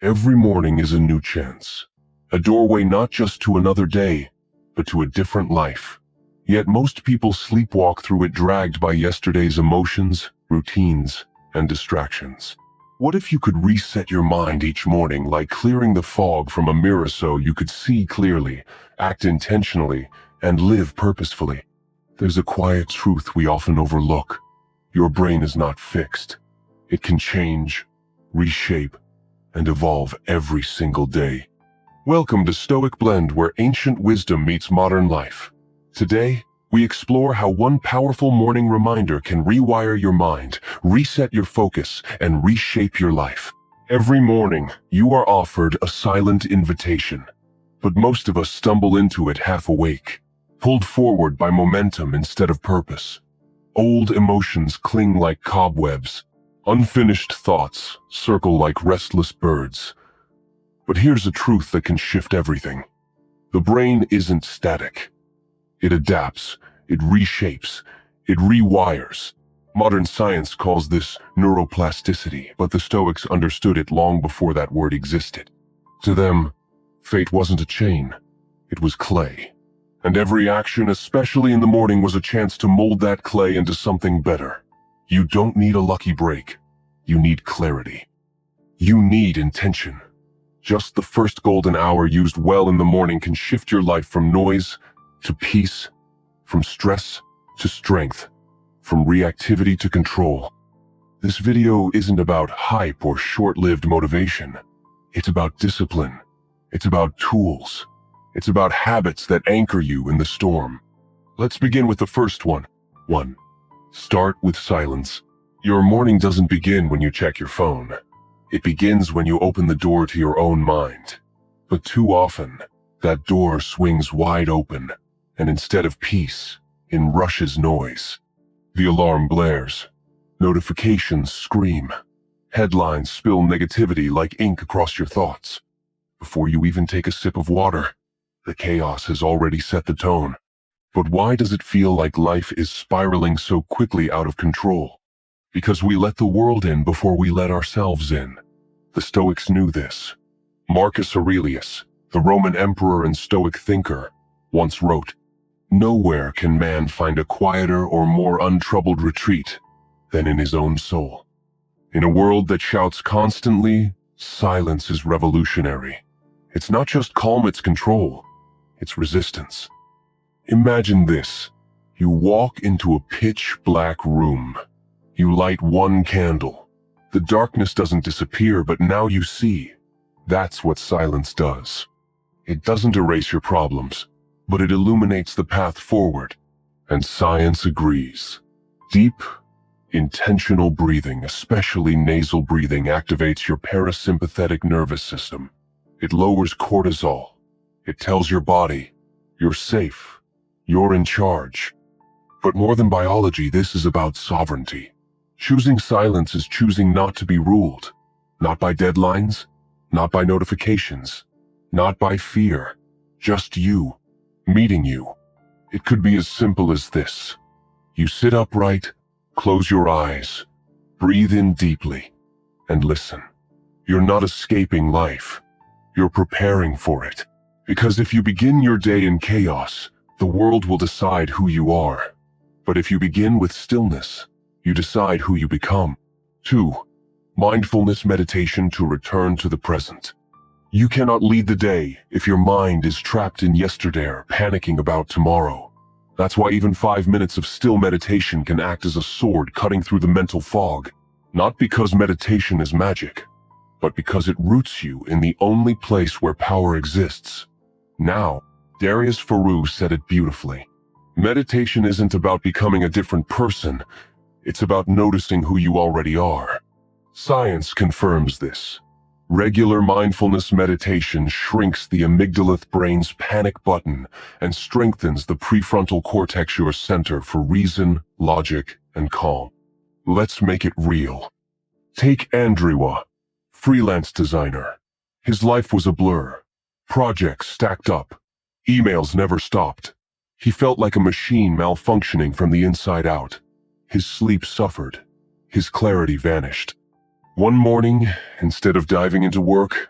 Every morning is a new chance, a doorway not just to another day, but to a different life. Yet most people sleepwalk through it dragged by yesterday's emotions, routines, and distractions. What if you could reset your mind each morning like clearing the fog from a mirror so you could see clearly, act intentionally, and live purposefully? There's a quiet truth we often overlook. Your brain is not fixed. It can change, reshape, and evolve every single day. Welcome to Stoic Blend, where ancient wisdom meets modern life. Today, we explore how one powerful morning reminder can rewire your mind, reset your focus, and reshape your life. Every morning, you are offered a silent invitation, but most of us stumble into it half awake, pulled forward by momentum instead of purpose. Old emotions cling like cobwebs. Unfinished thoughts circle like restless birds. But here's a truth that can shift everything. The brain isn't static. It adapts, it reshapes, it rewires. Modern science calls this neuroplasticity, but the Stoics understood it long before that word existed. To them, fate wasn't a chain, it was clay. And every action, especially in the morning, was a chance to mold that clay into something better. You don't need a lucky break. You need clarity. You need intention. Just the first golden hour used well in the morning can shift your life from noise to peace, from stress to strength, from reactivity to control. This video isn't about hype or short-lived motivation. It's about discipline. It's about tools. It's about habits that anchor you in the storm. Let's begin with the first one. 1. Start with silence. Your morning doesn't begin when you check your phone. It begins when you open the door to your own mind. But too often, that door swings wide open, and instead of peace, in rushes noise. The alarm blares. Notifications scream. Headlines spill negativity like ink across your thoughts. Before you even take a sip of water, the chaos has already set the tone. But why does it feel like life is spiraling so quickly out of control? Because we let the world in before we let ourselves in. The Stoics knew this. Marcus Aurelius, the Roman emperor and Stoic thinker, once wrote, "Nowhere can man find a quieter or more untroubled retreat than in his own soul." In a world that shouts constantly, silence is revolutionary. It's not just calm, it's control. It's resistance. Imagine this. You walk into a pitch-black room. You light one candle. The darkness doesn't disappear, but now you see. That's what silence does. It doesn't erase your problems, but it illuminates the path forward. And science agrees. Deep, intentional breathing, especially nasal breathing, activates your parasympathetic nervous system. It lowers cortisol. It tells your body, you're safe, you're in charge. But more than biology, this is about sovereignty. Choosing silence is choosing not to be ruled. Not by deadlines, not by notifications, not by fear. Just you, meeting you. It could be as simple as this. You sit upright, close your eyes, breathe in deeply, and listen. You're not escaping life. You're preparing for it. Because if you begin your day in chaos, the world will decide who you are. But if you begin with stillness, you decide who you become. 2. Mindfulness meditation to return to the present. You cannot lead the day if your mind is trapped in yesterday, panicking about tomorrow. That's why even 5 minutes of still meditation can act as a sword cutting through the mental fog. Not because meditation is magic, but because it roots you in the only place where power exists. Now, Darius Faroo said it beautifully. Meditation isn't about becoming a different person. It's about noticing who you already are. Science confirms this. Regular mindfulness meditation shrinks the amygdala brain's panic button and strengthens the prefrontal cortex, your center for reason, logic, and calm. Let's make it real. Take Andrew, freelance designer. His life was a blur. Projects stacked up. Emails never stopped. He felt like a machine malfunctioning from the inside out. His sleep suffered. His clarity vanished. One morning, instead of diving into work,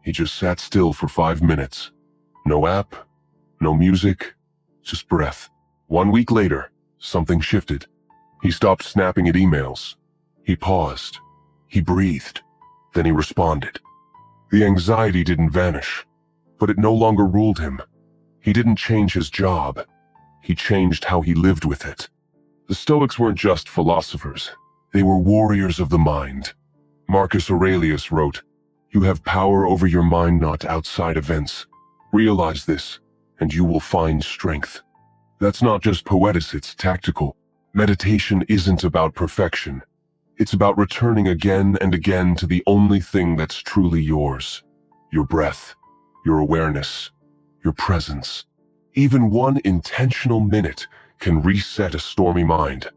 He just sat still for 5 minutes. No app, no music, just breath. 1 week later, something shifted. He stopped snapping at emails. He paused. He breathed. Then he responded. The anxiety didn't vanish, but it no longer ruled him. He didn't change his job. He changed how he lived with it. The Stoics weren't just philosophers. They were warriors of the mind. Marcus Aurelius wrote, "You have power over your mind, not outside events. Realize this, and you will find strength." That's not just poetics, it's tactical. Meditation isn't about perfection. It's about returning again and again to the only thing that's truly yours. Your breath, your awareness, your presence. Even one intentional minute can reset a stormy mind.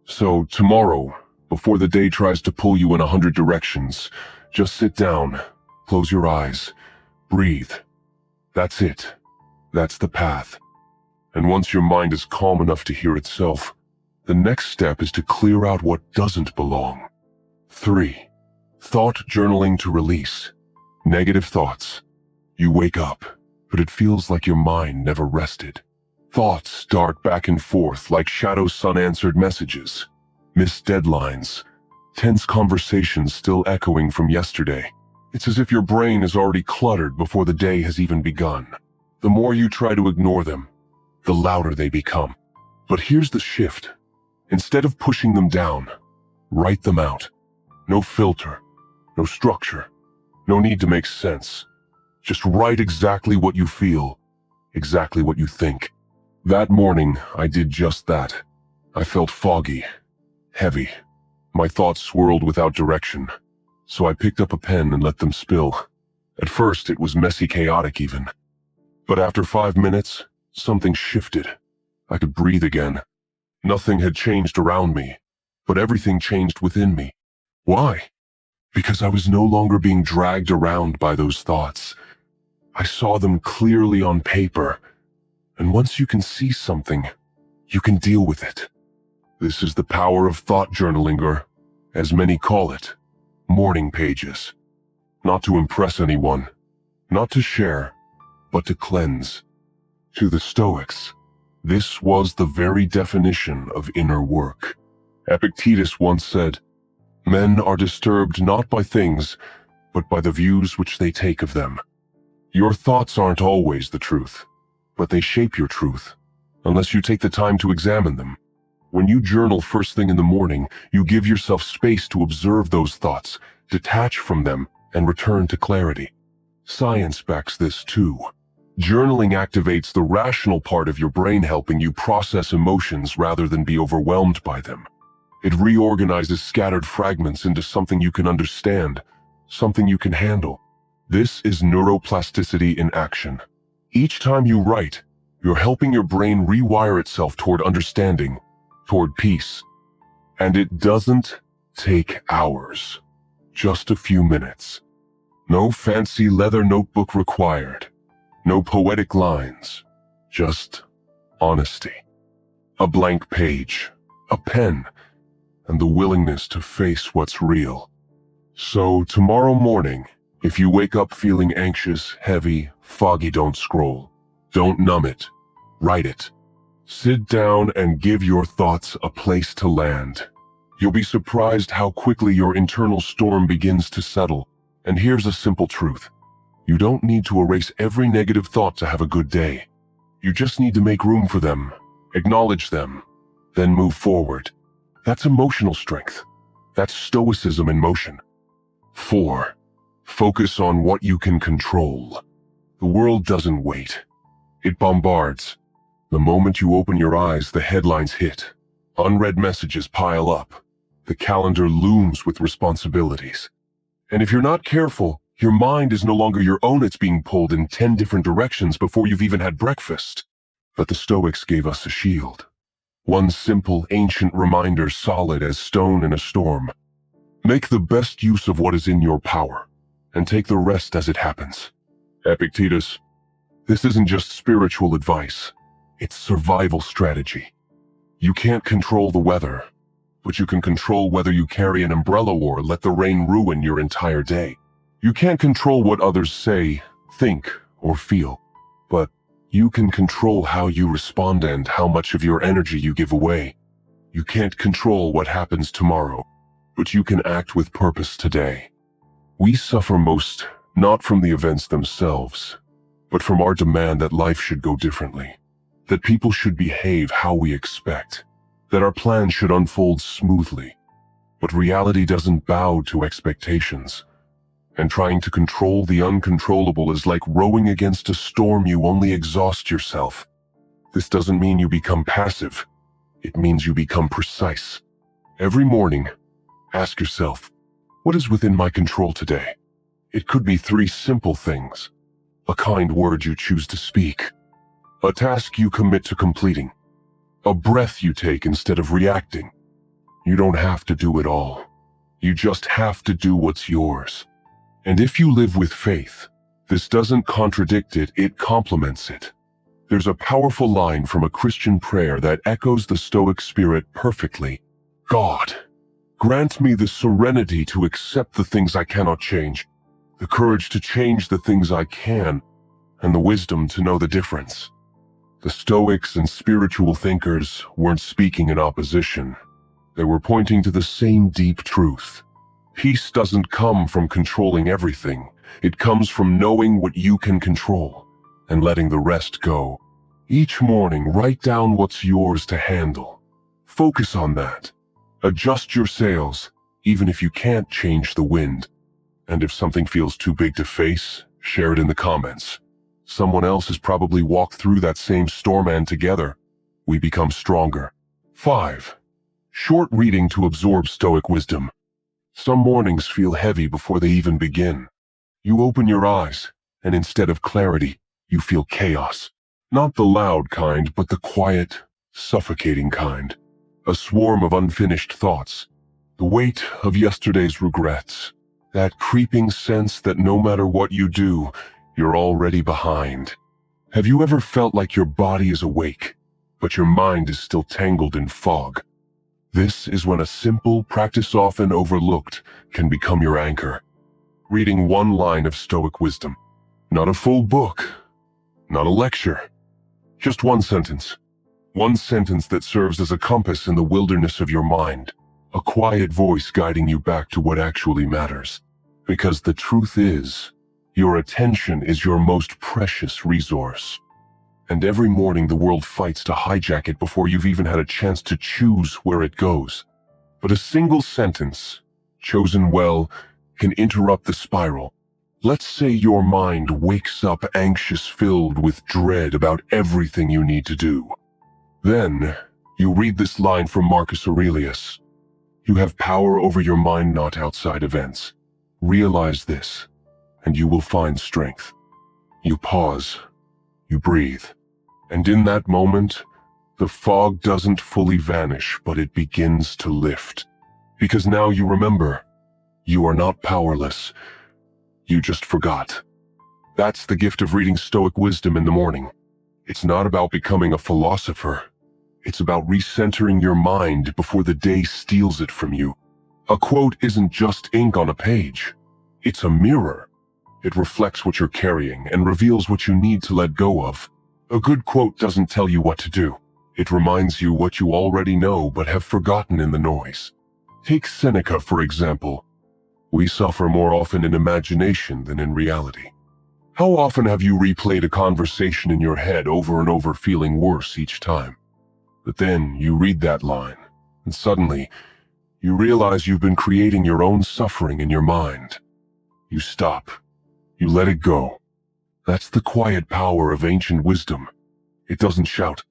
So tomorrow, before the day tries to pull you in 100 directions, just sit down, close your eyes, breathe. That's it. That's the path. And once your mind is calm enough to hear itself, the next step is to clear out what doesn't belong. 3. Thought journaling to release. Negative thoughts. You wake up, but it feels like your mind never rested. Thoughts dart back and forth like shadows unanswered messages, missed deadlines, tense conversations still echoing from yesterday. It's as if your brain is already cluttered before the day has even begun. The more you try to ignore them, the louder they become. But here's the shift. Instead of pushing them down, write them out. No filter, no structure, no need to make sense. Just write exactly what you feel, exactly what you think. That morning, I did just that. I felt foggy, heavy. My thoughts swirled without direction, so I picked up a pen and let them spill. At first, it was messy, chaotic even. But after 5 minutes, something shifted. I could breathe again. Nothing had changed around me, but everything changed within me. Why? Because I was no longer being dragged around by those thoughts. I saw them clearly on paper, and once you can see something, you can deal with it. This is the power of thought journaling, or, as many call it, morning pages. Not to impress anyone, not to share, but to cleanse. To the Stoics, this was the very definition of inner work. Epictetus once said, "Men are disturbed not by things, but by the views which they take of them." Your thoughts aren't always the truth, but they shape your truth, unless you take the time to examine them. When you journal first thing in the morning, you give yourself space to observe those thoughts, detach from them, and return to clarity. Science backs this too. Journaling activates the rational part of your brain, helping you process emotions rather than be overwhelmed by them. It reorganizes scattered fragments into something you can understand, something you can handle. This is neuroplasticity in action. Each time you write, you're helping your brain rewire itself toward understanding, toward peace. And it doesn't take hours, just a few minutes. No fancy leather notebook required. No poetic lines, just honesty. A blank page, a pen, and the willingness to face what's real. So tomorrow morning, if you wake up feeling anxious, heavy, foggy, don't scroll. Don't numb it. Write it. Sit down and give your thoughts a place to land. You'll be surprised how quickly your internal storm begins to settle. And here's a simple truth. You don't need to erase every negative thought to have a good day. You just need to make room for them, acknowledge them, then move forward. That's emotional strength. That's stoicism in motion. 4. Focus on what you can control. The world doesn't wait. It bombards. The moment you open your eyes, the headlines hit. Unread messages pile up. The calendar looms with responsibilities. And if you're not careful, your mind is no longer your own. It's being pulled in 10 different directions before you've even had breakfast. But the Stoics gave us a shield. One simple, ancient reminder, solid as stone in a storm. Make the best use of what is in your power, and take the rest as it happens. Epictetus, this isn't just spiritual advice. It's survival strategy. You can't control the weather, but you can control whether you carry an umbrella or let the rain ruin your entire day. You can't control what others say, think, or feel, but you can control how you respond and how much of your energy you give away. You can't control what happens tomorrow, but you can act with purpose today. We suffer most not from the events themselves, but from our demand that life should go differently, that people should behave how we expect, that our plans should unfold smoothly. But reality doesn't bow to expectations, and trying to control the uncontrollable is like rowing against a storm. You only exhaust yourself. This doesn't mean you become passive. It means you become precise. Every morning, ask yourself, what is within my control today? It could be 3 simple things: a kind word you choose to speak, a task you commit to completing, a breath you take instead of reacting. You don't have to do it all. You just have to do what's yours. And if you live with faith, this doesn't contradict it, it complements it. There's a powerful line from a Christian prayer that echoes the Stoic spirit perfectly. God, grant me the serenity to accept the things I cannot change, the courage to change the things I can, and the wisdom to know the difference. The Stoics and spiritual thinkers weren't speaking in opposition. They were pointing to the same deep truth. Peace doesn't come from controlling everything. It comes from knowing what you can control and letting the rest go. Each morning, write down what's yours to handle. Focus on that. Adjust your sails, even if you can't change the wind. And if something feels too big to face, share it in the comments. Someone else has probably walked through that same storm, and together, we become stronger. 5. Short reading to absorb Stoic wisdom. Some mornings feel heavy before they even begin. You open your eyes, and instead of clarity, you feel chaos. Not the loud kind, but the quiet, suffocating kind. A swarm of unfinished thoughts. The weight of yesterday's regrets. That creeping sense that no matter what you do, you're already behind. Have you ever felt like your body is awake, but your mind is still tangled in fog? This is when a simple practice often overlooked can become your anchor. Reading one line of Stoic wisdom. Not a full book, not a lecture. Just one sentence. One sentence that serves as a compass in the wilderness of your mind. A quiet voice guiding you back to what actually matters. Because the truth is, your attention is your most precious resource. And every morning the world fights to hijack it before you've even had a chance to choose where it goes. But a single sentence, chosen well, can interrupt the spiral. Let's say your mind wakes up anxious, filled with dread about everything you need to do. Then, you read this line from Marcus Aurelius. You have power over your mind, not outside events. Realize this, and you will find strength. You pause, you breathe, and in that moment, the fog doesn't fully vanish, but it begins to lift. Because now you remember, you are not powerless. You just forgot. That's the gift of reading Stoic wisdom in the morning. It's not about becoming a philosopher. It's about recentering your mind before the day steals it from you. A quote isn't just ink on a page. It's a mirror. It reflects what you're carrying and reveals what you need to let go of. A good quote doesn't tell you what to do. It reminds you what you already know but have forgotten in the noise. Take Seneca, for example. We suffer more often in imagination than in reality. How often have you replayed a conversation in your head over and over, feeling worse each time? But then you read that line, and suddenly, you realize you've been creating your own suffering in your mind. You stop. You let it go. That's the quiet power of ancient wisdom. It doesn't shout.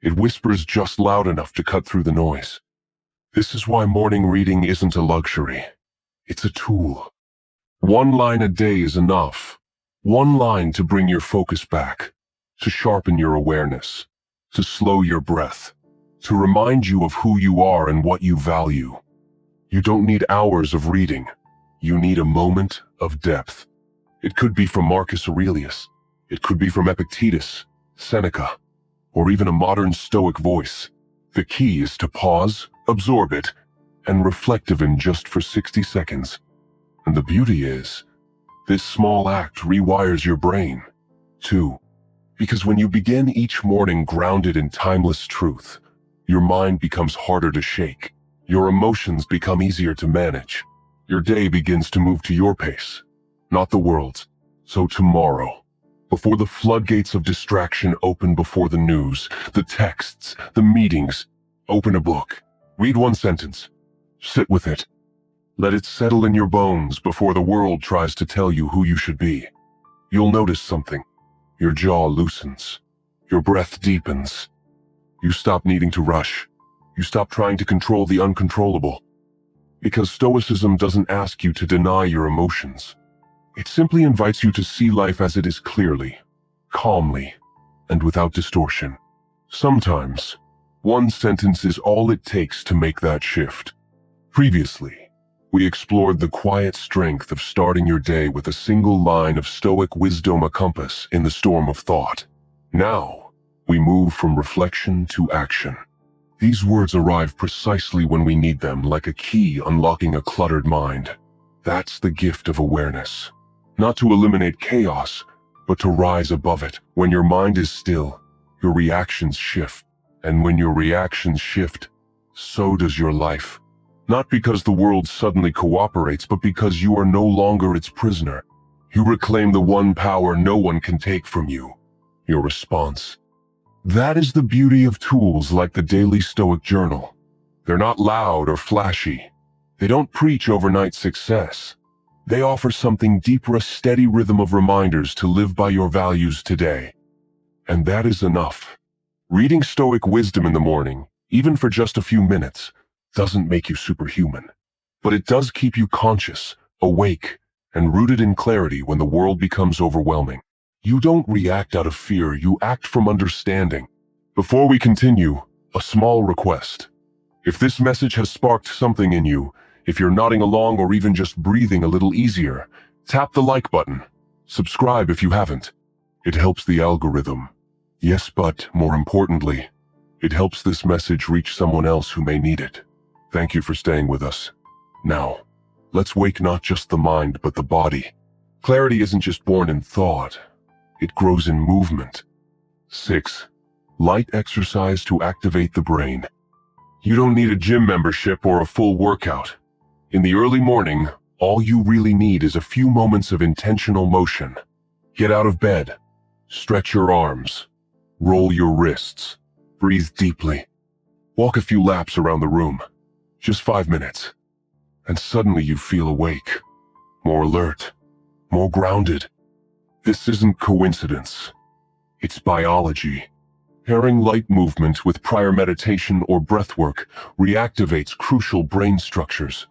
It whispers just loud enough to cut through the noise. This is why morning reading isn't a luxury. It's a tool. One line a day is enough. One line to bring your focus back, to sharpen your awareness, to slow your breath, to remind you of who you are and what you value. You don't need hours of reading. You need a moment of depth. It could be from Marcus Aurelius. It could be from Epictetus, Seneca, or even a modern Stoic voice. The key is to pause, absorb it, and reflect in just for 60 seconds. And the beauty is, This small act rewires your brain. 2. Because when you begin each morning grounded in timeless truth, your mind becomes harder to shake. Your emotions become easier to manage. Your day begins to move to your pace, not the world's. So tomorrow, before the floodgates of distraction open before the news, the texts, the meetings, open a book. Read one sentence. Sit with it. Let it settle in your bones before the world tries to tell you who you should be. You'll notice something. Your jaw loosens. Your breath deepens. You stop needing to rush. You stop trying to control the uncontrollable. Because Stoicism doesn't ask you to deny your emotions. It simply invites you to see life as it is clearly, calmly, and without distortion. Sometimes, one sentence is all it takes to make that shift. Previously, we explored the quiet strength of starting your day with a single line of Stoic wisdom, a compass in the storm of thought. Now, we move from reflection to action. These words arrive precisely when we need them, like a key unlocking a cluttered mind. That's the gift of awareness. Not to eliminate chaos, but to rise above it. When your mind is still, your reactions shift. And when your reactions shift, so does your life. Not because the world suddenly cooperates, but because you are no longer its prisoner. You reclaim the one power no one can take from you: your response. That is the beauty of tools like the Daily Stoic Journal. They're not loud or flashy. They don't preach overnight success. They offer something deeper, a steady rhythm of reminders to live by your values today. And that is enough. Reading Stoic wisdom in the morning, even for just a few minutes, doesn't make you superhuman. But it does keep you conscious, awake, and rooted in clarity when the world becomes overwhelming. You don't react out of fear, you act from understanding. Before we continue, a small request. If this message has sparked something in you, if you're nodding along or even just breathing a little easier, tap the like button. Subscribe if you haven't. It helps the algorithm. Yes, but more importantly, it helps this message reach someone else who may need it. Thank you for staying with us. Now, let's wake not just the mind but the body. Clarity isn't just born in thought. It grows in movement. 6. Light exercise to activate the brain. You don't need a gym membership or a full workout. In the early morning, all you really need is a few moments of intentional motion. Get out of bed. Stretch your arms. Roll your wrists. Breathe deeply. Walk a few laps around the room. Just 5 minutes. And suddenly you feel awake. More alert. More grounded. This isn't coincidence. It's biology. Pairing light movement with prior meditation or breathwork reactivates crucial brain structures.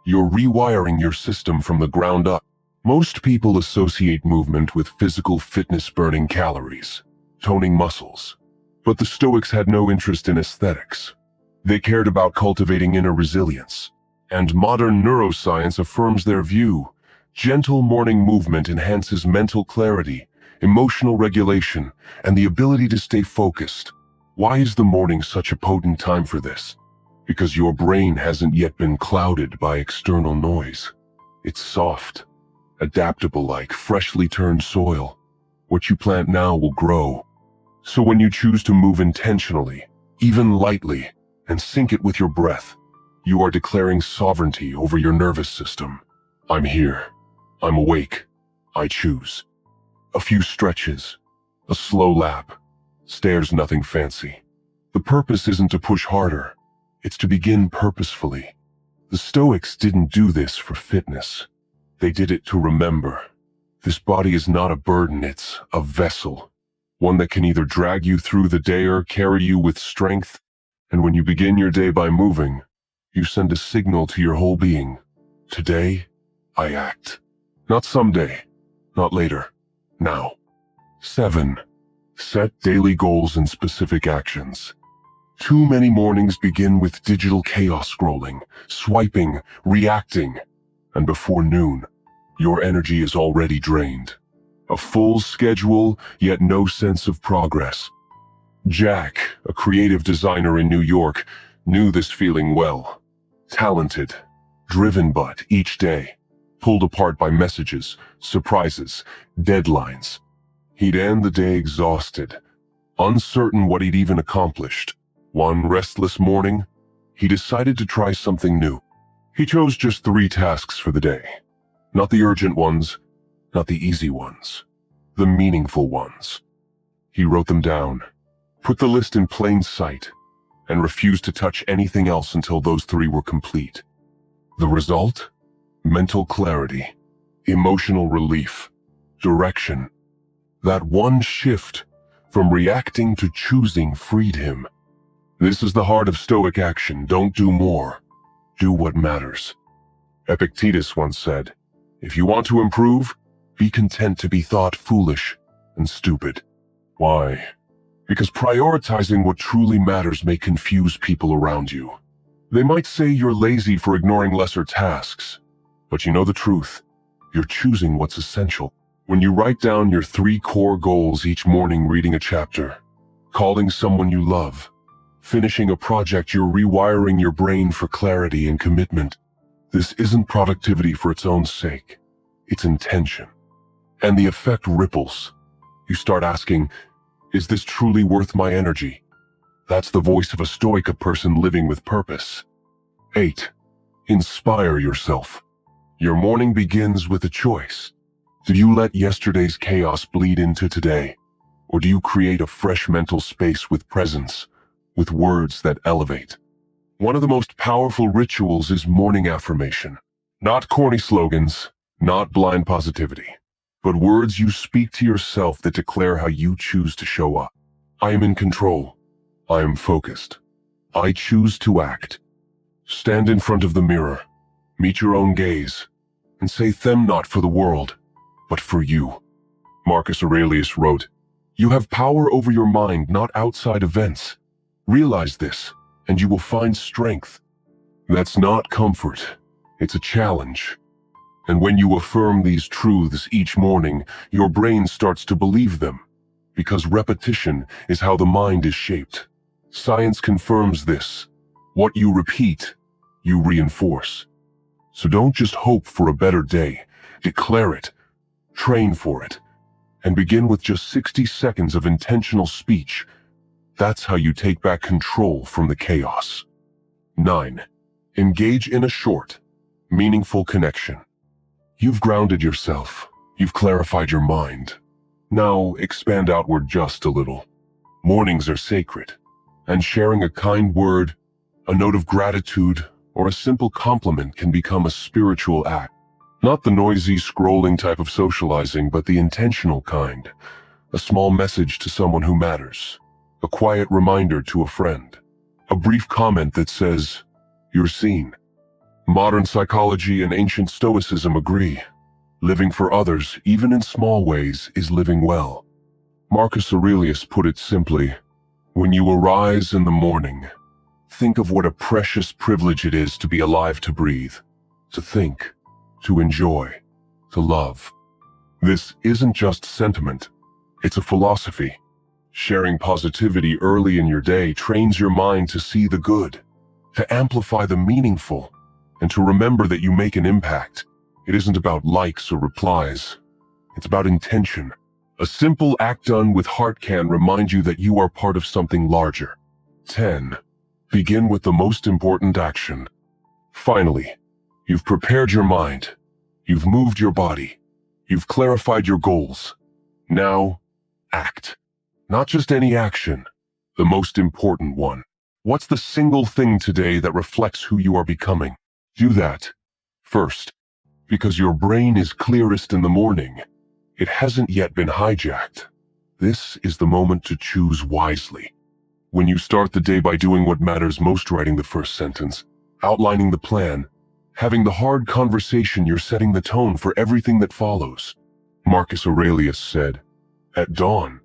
You're rewiring your system from the ground up. Most people associate movement with physical fitness, burning calories, toning muscles. But the Stoics had no interest in aesthetics. They cared about cultivating inner resilience. And modern neuroscience affirms their view. Gentle morning movement enhances mental clarity, emotional regulation, and the ability to stay focused. Why is the morning such a potent time for this? Because your brain hasn't yet been clouded by external noise. It's soft, adaptable like freshly turned soil. What you plant now will grow. So when you choose to move intentionally, even lightly, and sync it with your breath, you are declaring sovereignty over your nervous system. I'm here. I'm awake. I choose. A few stretches. A slow lap. Stairs, nothing fancy. The purpose isn't to push harder. It's to begin purposefully. The Stoics didn't do this for fitness. They did it to remember. This body is not a burden, it's a vessel. One that can either drag you through the day or carry you with strength. And when you begin your day by moving, you send a signal to your whole being. Today, I act. Not someday. Not later. Now. 7. Set daily goals and specific actions. Too many mornings begin with digital chaos, scrolling, swiping, reacting. And before noon, your energy is already drained. A full schedule, yet no sense of progress. Jack, a creative designer in New York, knew this feeling well. Talented, driven, but each day pulled apart by messages, surprises, deadlines. He'd end the day exhausted, uncertain what he'd even accomplished. One restless morning, he decided to try something new. He chose just 3 tasks for the day. Not the urgent ones, not the easy ones, the meaningful ones. He wrote them down, put the list in plain sight, and refused to touch anything else until those 3 were complete. The result? Mental clarity, emotional relief, direction. That one shift from reacting to choosing freed him. This is the heart of Stoic action. Don't do more. Do what matters. Epictetus once said, "If you want to improve, be content to be thought foolish and stupid." Why? Because prioritizing what truly matters may confuse people around you. They might say you're lazy for ignoring lesser tasks, but you know the truth. You're choosing what's essential. When you write down your 3 core goals each morning, reading a chapter, calling someone you love, finishing a project, you're rewiring your brain for clarity and commitment. This isn't productivity for its own sake. It's intention. And the effect ripples. You start asking, is this truly worth my energy? That's the voice of a Stoic, a person living with purpose. 8. Inspire yourself. Your morning begins with a choice. Do you let yesterday's chaos bleed into today? Or do you create a fresh mental space with presence, with words that elevate? One of the most powerful rituals is morning affirmation. Not corny slogans, not blind positivity, but words you speak to yourself that declare how you choose to show up. I am in control. I am focused. I choose to act. Stand in front of the mirror, meet your own gaze, and say them not for the world, but for you. Marcus Aurelius wrote, "You have power over your mind, not outside events. Realize this, and you will find strength." That's not comfort. It's a challenge. And when you affirm these truths each morning, your brain starts to believe them, because repetition is how the mind is shaped. Science confirms this. What you repeat, you reinforce. So don't just hope for a better day. Declare it, train for it, and begin with just 60 seconds of intentional speech. That's how you take back control from the chaos. 9. Engage in a short, meaningful connection. You've grounded yourself. You've clarified your mind. Now expand outward just a little. Mornings are sacred, and sharing a kind word, a note of gratitude, or a simple compliment can become a spiritual act. Not the noisy, scrolling type of socializing, but the intentional kind. A small message to someone who matters. A quiet reminder to a friend. A brief comment that says, "You're seen." Modern psychology and ancient Stoicism agree. Living for others, even in small ways, is living well. Marcus Aurelius put it simply, "When you arise in the morning, think of what a precious privilege it is to be alive, to breathe, to think, to enjoy, to love." This isn't just sentiment, it's a philosophy. Sharing positivity early in your day trains your mind to see the good, to amplify the meaningful, and to remember that you make an impact. It isn't about likes or replies. It's about intention. A simple act done with heart can remind you that you are part of something larger. 10. Begin with the most important action. Finally, you've prepared your mind. You've moved your body. You've clarified your goals. Now, act. Not just any action, the most important one. What's the single thing today that reflects who you are becoming? Do that first, because your brain is clearest in the morning. It hasn't yet been hijacked. This is the moment to choose wisely. When you start the day by doing what matters most, writing the first sentence, outlining the plan, having the hard conversation, you're setting the tone for everything that follows. Marcus Aurelius said, "At dawn,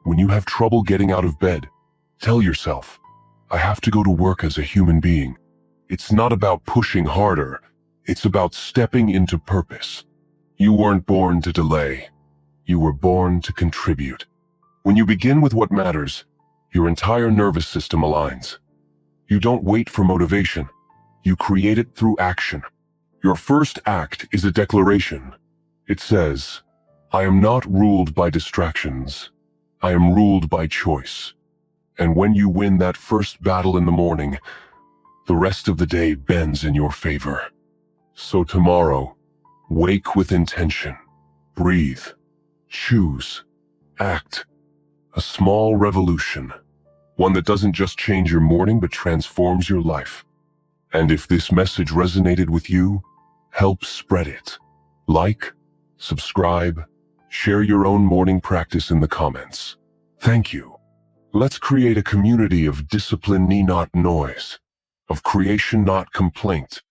when you have trouble getting out of bed, tell yourself, I have to go to work as a human being." It's not about pushing harder. It's about stepping into purpose. You weren't born to delay. You were born to contribute. When you begin with what matters, your entire nervous system aligns. You don't wait for motivation. You create it through action. Your first act is a declaration. It says, I am not ruled by distractions. I am ruled by choice. And when you win that first battle in the morning, the rest of the day bends in your favor. So tomorrow, wake with intention. Breathe. Choose. Act. A small revolution. One that doesn't just change your morning but transforms your life. And if this message resonated with you, help spread it. Like, subscribe, share your own morning practice in the comments. Thank you. Let's create a community of discipline, not noise, of creation, not complaint.